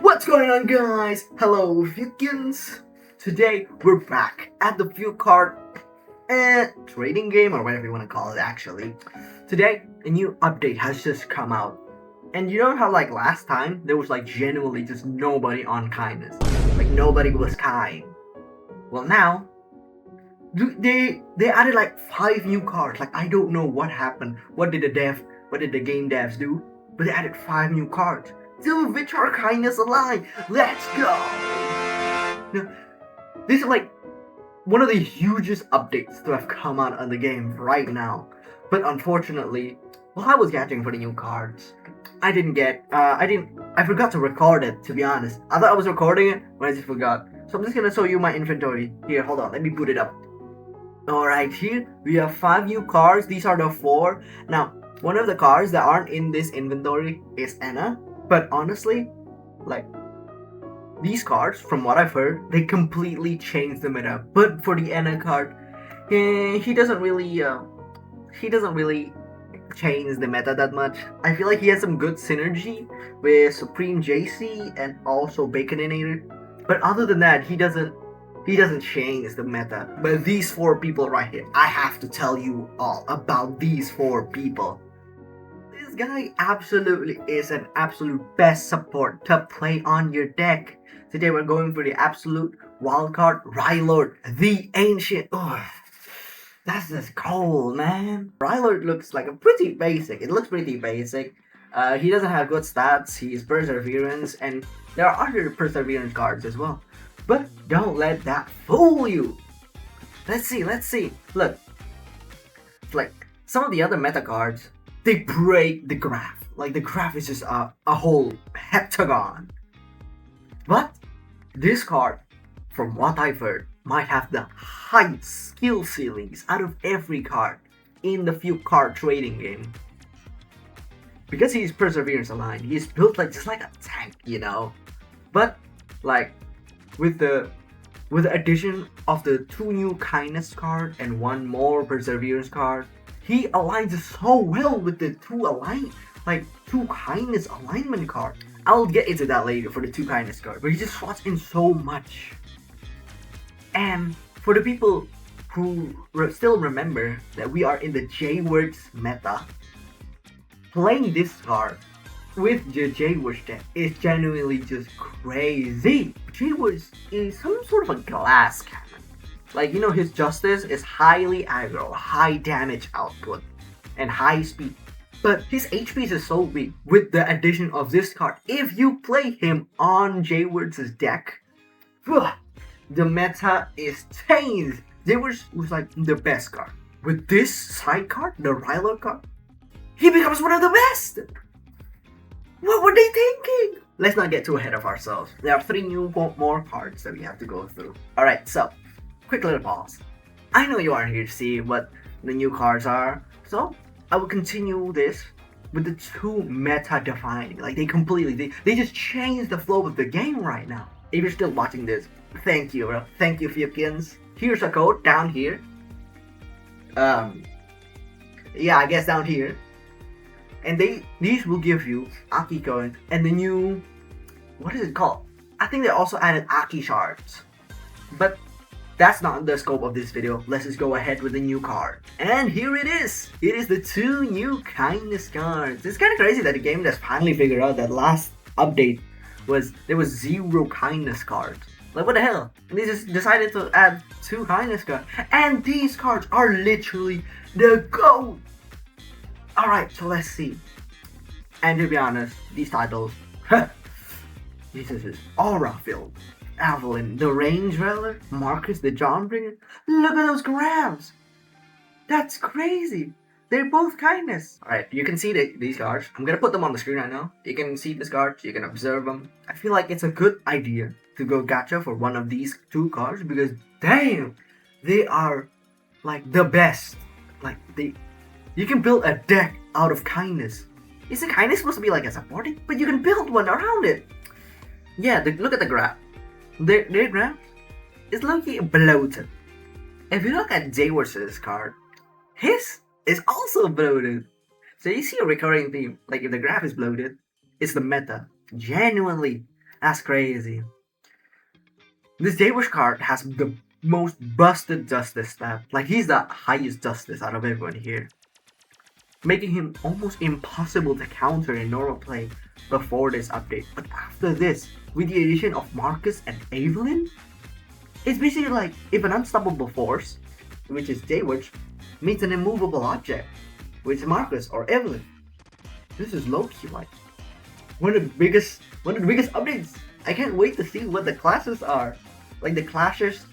What's going on, guys? Hello, Fiukins. Today we're back at the Fiuk card trading game, or whatever you want to call it. Actually, today a new update has just come out, and you know how like last time there was like genuinely just nobody on kindness, like nobody was kind. Well, now they added like 5 new cards. Like I don't know what happened. What did the game devs do? But they added 5 new cards. 2 of which are kindness aligned. Let's go! Now, this is like one of the hugest updates to have come out on the game right now. But unfortunately, while I was getting for the new cards, I forgot to record it, to be honest. I thought I was recording it, but I just forgot. So I'm just gonna show you my inventory. Here, hold on, let me boot it up. Alright, here we have 5 new cards. These are the 4. Now, one of the cards that aren't in this inventory is Anna. But honestly, like, these cards, from what I've heard, they completely changed the meta. But for the Anna card, he doesn't really change the meta that much. I feel like he has some good synergy with Supreme JC and also Baconinator. But other than that, he doesn't change the meta. But these 4 people right here, I have to tell you all about these 4 people. This guy absolutely is an absolute best support to play on your deck. Today we're going for the absolute wildcard Rylord, the Ancient. Oh, that's just cold, man. Rylord looks like a pretty basic. It looks pretty basic. He doesn't have good stats. He's Perseverance, and there are other Perseverance cards as well. But don't let that fool you. Let's see. Look, like some of the other meta cards, they break the graph. Like the graph is just a whole heptagon. But this card, from what I've heard, might have the highest skill ceilings out of every card in the Fiuk card trading game. Because he's Perseverance aligned, he's built like just like a tank, you know. But like with the addition of the 2 new kindness card and 1 more Perseverance card, he aligns so well with the 2 kindness alignment card. I'll get into that later for the 2 kindness card, but he just slots in so much. And for the people who still remember that we are in the Jwordz meta, playing this card with the Jwordz deck is genuinely just crazy. Jwordz is some sort of a glass cannon. Like, you know, his justice is highly aggro, high damage output, and high speed. But his HP is so weak with the addition of this card. If you play him on Jwordz' deck, the meta is changed. Jwordz was like the best card. With this side card, the Rylord card, he becomes one of the best. What were they thinking? Let's not get too ahead of ourselves. There are 3 more cards that we have to go through. Alright, so, quick little pause. I know you aren't here to see what the new cards are, so I will continue this with the 2 meta defining. Like they just changed the flow of the game right now. If you're still watching this, thank you, bro. Thank you, Fiukins. Here's a code down here. Yeah, I guess down here. And these will give you Aki coins and the new, what is it called? I think they also added Aki shards. But that's not the scope of this video. Let's just go ahead with the new card. And here it is. It is the 2 new kindness cards. It's kind of crazy that the game just finally figured out that last update there was 0 kindness cards. Like what the hell? And they just decided to add 2 kindness cards. And these cards are literally the GOAT. Alright, so let's see. And to be honest, these titles, this is aura filled. Avelynn, the Range Dweller, Markus, the Dawnbringer. Look at those graphs. That's crazy. They're both kindness. Alright, you can see these cards. I'm gonna put them on the screen right now. You can see these cards, you can observe them. I feel like it's a good idea to go gacha for one of these 2 cards because damn, they are like the best. Like you can build a deck out of kindness. Isn't kindness supposed to be like a supporting? But you can build one around it. Yeah, look at the graph. Their graph is low-key bloated. If you look at Jwordz' card, his is also bloated. So you see a recurring theme. Like if the graph is bloated, it's the meta. Genuinely, That's crazy. This Jwordz card has the most busted justice stat. Like, he's the highest justice out of everyone here, making him almost impossible to counter in normal play before this update. But after this, with the addition of Markus and Avelynn, it's basically like if an unstoppable force, which is Jwordz, meets an immovable object, which is Markus or Avelynn. This is low-key like one of the biggest updates. I can't wait to see what the classes are. Like the clashes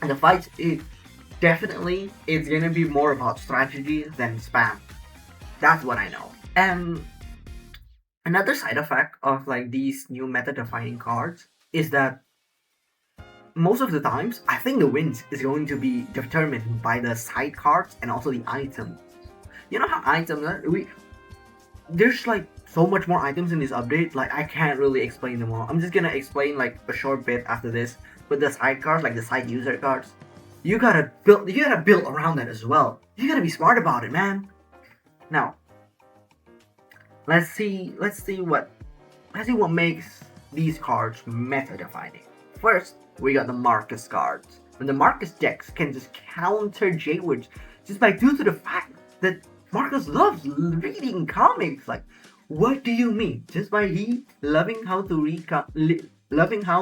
and the fights, it's gonna be more about strategy than spam. That's what I know. And another side effect of like these new meta defining cards is that most of the times, I think the wins is going to be determined by the side cards and also the items. You know how items are? There's like so much more items in this update, like I can't really explain them all. I'm just gonna explain like a short bit after this. But the side cards, like the side user cards, you gotta build around that as well. You gotta be smart about it, man. Now, let's see what makes these cards meta defining. First, we got the Markus cards. And the Markus decks can just counter Jwordz just due to the fact that Markus loves reading comics. Like, what do you mean? Just by loving how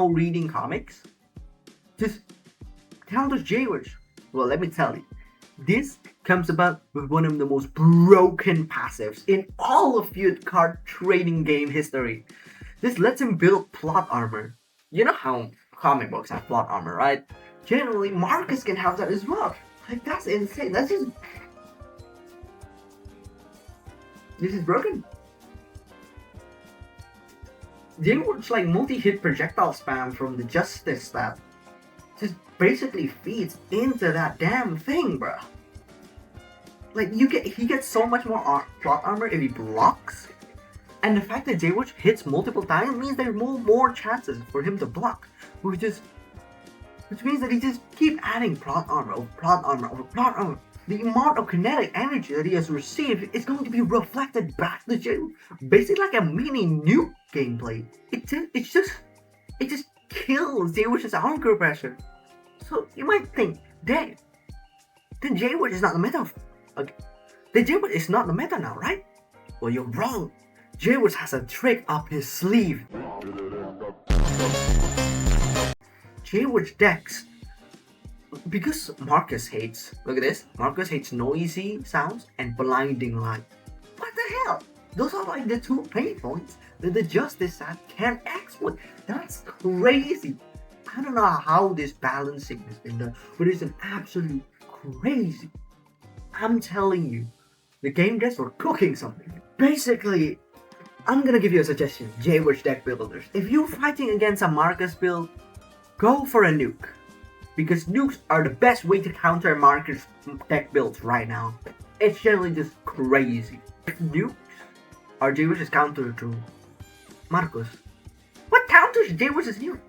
reading comics just counters Jwordz? Well, let me tell you, this comes about with one of the most broken passives in all of Fiuk card trading game history. This lets him build plot armor. You know how comic books have plot armor, right? Generally, Markus can have that as well. Like, that's insane. This is broken. Jwordz like multi-hit projectile spam from the justice stat just basically feeds into that damn thing, bro. Like, he gets so much more plot armor if he blocks, and the fact that Jwordz hits multiple times means there's more chances for him to block, which means that he just keep adding plot armor over plot armor over plot armor. The amount of kinetic energy that he has received is going to be reflected back to Jwordz, basically like a mini nuke gameplay. It just kills Jwordz' aggro pressure. So you might think, dang, then Jwordz is not the meta. Okay, then Jwordz is not the meta now, right? Well, you're wrong. Jwordz has a trick up his sleeve. Jwordz decks, because Markus hates, look at this, Markus hates noisy sounds and blinding light. What the hell? Those are like the two pain points that the justice side can't exploit. That's crazy. I don't know how this balancing has been done, but it's an absolute crazy. I'm telling you, the game devs were cooking something. Basically, I'm gonna give you a suggestion, Jwordz deck builders. If you're fighting against a Markus build, go for a nuke. Because nukes are the best way to counter Markus deck builds right now. It's generally just crazy. If nukes are Jwordz' counter to Markus, what counters Jword's nuke?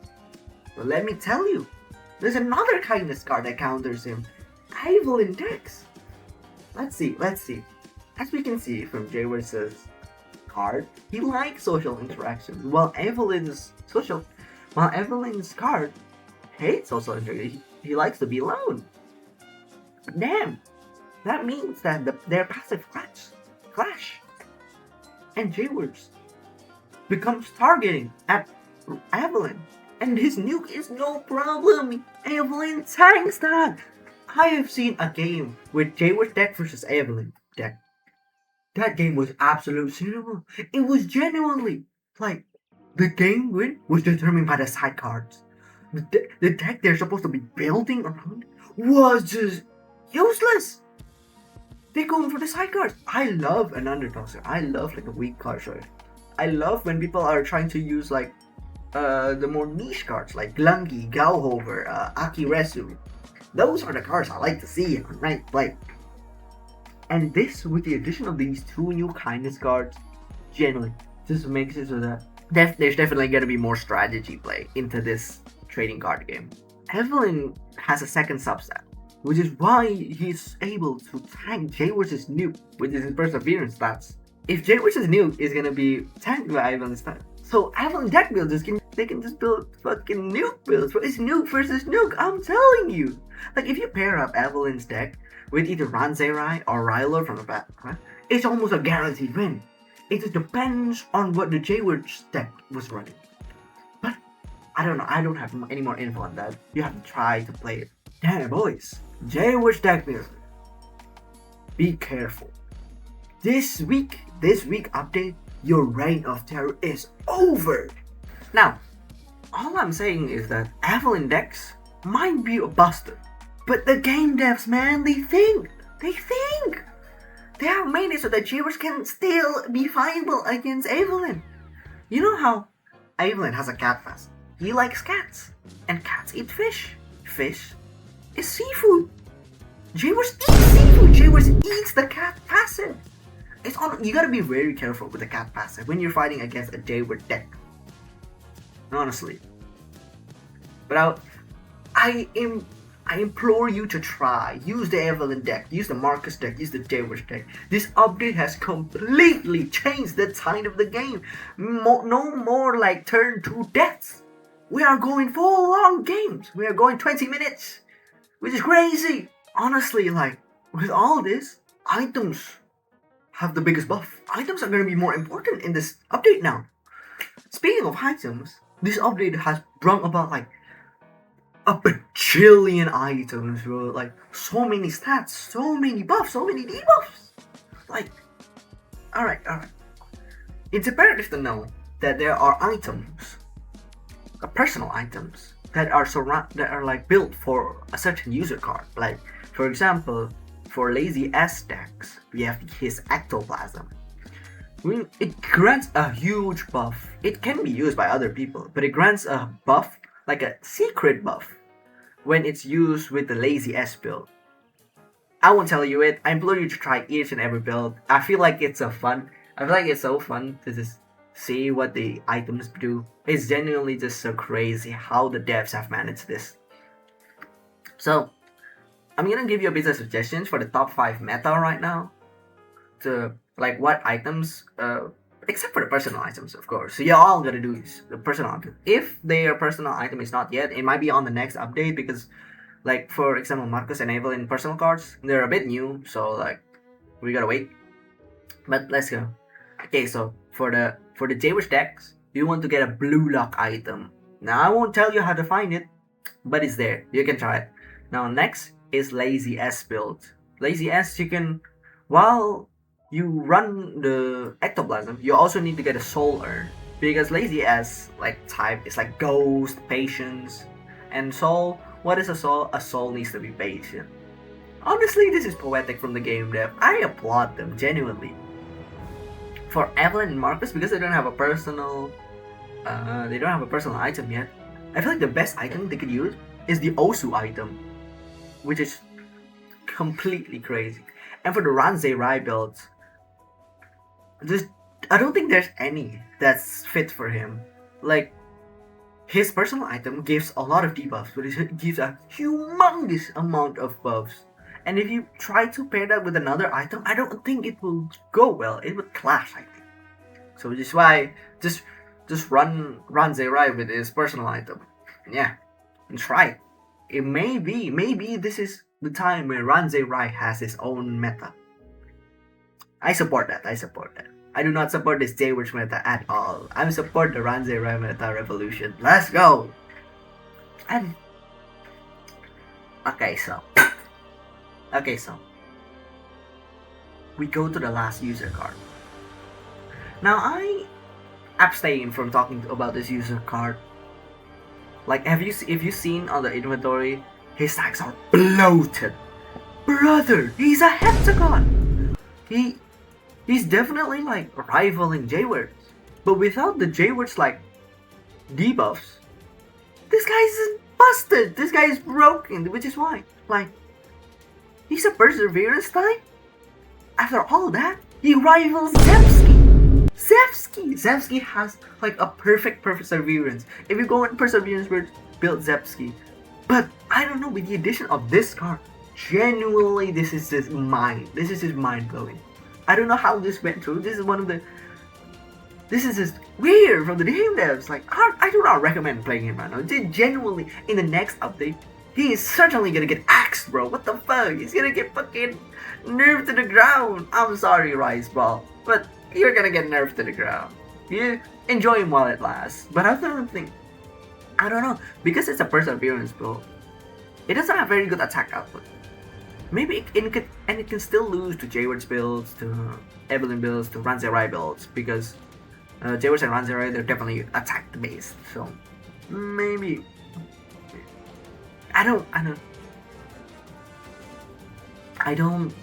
Well, let me tell you, there's another kindness card that counters him. Avelynn decks. Let's see. As we can see from Jword's card, he likes social interaction, while Avelynn's card hates social interaction. He likes to be alone. Damn, that means that their passive clash, and Jwordz becomes targeting at Avelynn, and his nuke is no problem. Avelynn tanks that. I have seen a game with Jwordz deck versus Avelynn deck. That game was absolute cinema. It was genuinely like the game win was determined by the side cards. The deck they're supposed to be building around was just useless. They're going for the side cards. I love an underdog. I love like a weak card. Sorry. I love when people are trying to use like the more niche cards like Glungi, Gauhover, Akiresu. Those are the cards I like to see in ranked play. And this, with the addition of these two new kindness cards, generally just makes it so that there's definitely going to be more strategy play into this trading card game. Avelynn has a second subset, which is why he's able to tank Jword's nuke with his perseverance stats. If Jword's nuke is going to be tanked by Avelynn's stats, so Avelynn deck builders can They can just build fucking nuke builds. It's nuke versus nuke, I'm telling you. Like, if you pair up Avelynn's deck with either Ranzai or Rylord from the back, right? It's almost a guaranteed win. It just depends on what the Jwordz deck was running. But, I don't know, I don't have any more info on that. You have to try to play it. Damn, boys. Jwordz deck builder. Be careful. This week update, your reign of terror is over. Now, all I'm saying is that Avelynn decks might be a buster, but the game devs, man, they think. They have made it so that Jwordz can still be viable against Avelynn. You know how Avelynn has a cat pass. He likes cats, and cats eat fish. Fish is seafood. Jwordz eats seafood. Jwordz eats the cat passive. You gotta be very careful with the cat passive when you're fighting against a Jwordz deck. Honestly. But I implore you to try. Use the Avelynn deck, use the Markus deck, use the Jwordz deck. This update has completely changed the tide of the game. No more like turn 2 deaths. We are going full long games. We are going 20 minutes, which is crazy. Honestly, like, with all this, items have the biggest buff. Items are going to be more important in this update now. Speaking of items, this update has brought about like a bajillion items, bro. Like, so many stats, so many buffs, so many debuffs. Like, alright. It's imperative to know that there are items, personal items, that are like built for a certain user card. Like, for example, for lazy S decks, we have his ectoplasm. It grants a huge buff. It can be used by other people, but it grants a buff, like a secret buff, when it's used with the lazy S build. I won't tell you it. I implore you to try each and every build. I feel like it's so fun to just see what the items do. It's genuinely just so crazy how the devs have managed this. So, I'm gonna give you a bit of suggestions for the top 5 meta right now. To like what items, except for the personal items, of course. So all I'm gonna do is the personal item. If their personal item is not yet, it might be on the next update because, like, for example, Markus and Avelynn personal cards, they're a bit new, so like we gotta wait. But let's go. Okay, so for the Jwordz decks, you want to get a blue lock item. Now I won't tell you how to find it, but it's there. You can try it. Now next is lazy S build. Lazy S, you can, while you run the ectoplasm, you also need to get a soul urn, because lazy S like type is like ghost, patience, and soul. What is a soul? A soul needs to be patient. Honestly, this is poetic from the game dev. I applaud them genuinely. For Avelynn and Markus, because they don't have a personal item yet, I feel like the best item they could use is the Osu item, which is completely crazy. And for the Ranzai builds, I don't think there's any that's fit for him. Like, his personal item gives a lot of debuffs, but it gives a humongous amount of buffs. And if you try to pair that with another item, I don't think it will go well. It would clash, I think. So which is why just run Ranzai with his personal item. Yeah, and try it. Maybe this is the time where Ranzai has his own meta. I support that. I do not support this Jwordz meta at all. I support the Ranzai meta revolution. Let's go! And Okay, so we go to the last user card. Now I abstain from talking about this user card. Like, if you seen on the inventory, his stacks are bloated. Brother, he's a heptagon. He's definitely like rivaling Jwordz, but without the Jwordz like debuffs, this guy is busted. This guy is broken, which is why, like, he's a perseverance type. After all that, he rivals Zevsky. Zevsky has like a perfect perseverance. If you go in perseverance, build Zevsky. But I don't know, with the addition of this card, genuinely, this is just mind blowing. I don't know how this went through. This This is just weird from the game devs. Like, I do not recommend playing him right now. Genuinely, in the next update, he is certainly gonna get axed, bro. What the fuck? He's gonna get fucking nerfed to the ground. I'm sorry, Rice Ball, but you're gonna get nerfed to the ground. You enjoy him while it lasts. But I don't think, I don't know, because it's a perseverance build, it doesn't have very good attack output. Maybe it can still lose to Jwordz builds, to Avelynn builds, to Ranzerai builds, because Jwordz and Ranzerai, they're definitely attack based. So maybe I don't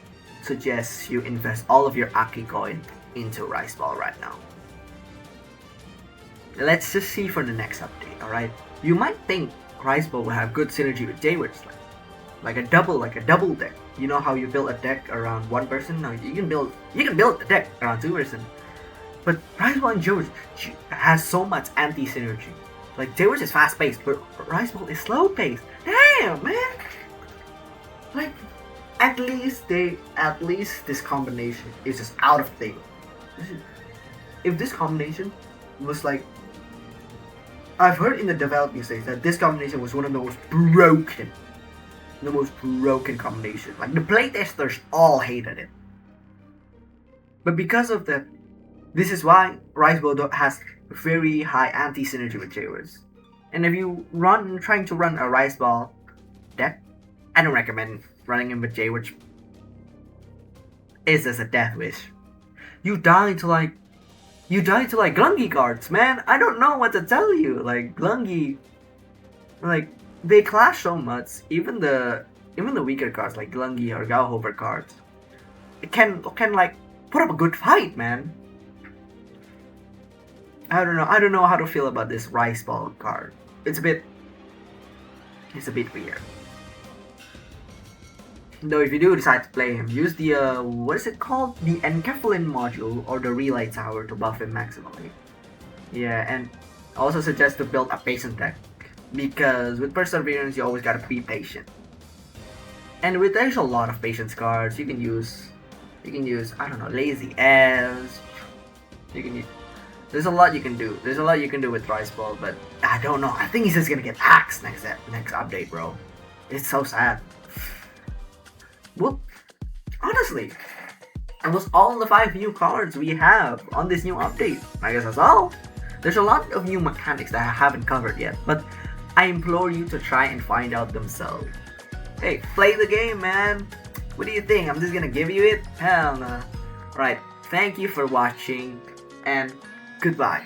suggest you invest all of your Aki coin into Rice Ball right now. Let's just see for the next update, alright? You might think Rice Ball will have good synergy with Jwordz, like a double deck. You know how you build a deck around one person? Now you can build a deck around two person. But Rice Ball and Jwordz has so much anti-synergy. Like Jwordz is fast paced, but Rice Ball is slow paced. Damn, man! Like at least this combination is just out of thing. If this combination was like, I've heard in the developing stage that this combination was one of the most broken combination. Like the playtesters all hated it. But because of that, this is why Rice Ball has very high anti-synergy with Jwordz. And if you trying to run a Rice Ball deck, I don't recommend running him with Jwordz. It's just a death wish. You die to like Glungy cards, man. I don't know what to tell you. Like Glungy, like they clash so much. Even the weaker cards like Glungy or Gauhover cards, it can like put up a good fight, man. I don't know how to feel about this Rice Ball card. It's a bit weird. Though if you do decide to play him, use the what is it called? The Enkephalin module or the Relay Tower to buff him maximally. Yeah, and I also suggest to build a patient deck, because with Perseverance you always gotta be patient. And there's a lot of patience cards. You can use I don't know, Lazy Ass. There's a lot you can do. There's a lot you can do with Rice Ball, but I don't know. I think he's just gonna get axed next update, bro. It's so sad. Well, honestly, that was all the 5 new cards we have on this new update. I guess that's all. There's a lot of new mechanics that I haven't covered yet, but I implore you to try and find out themselves. Hey, play the game, man. What do you think? I'm just gonna give you it? Hell no. Right, thank you for watching, and goodbye.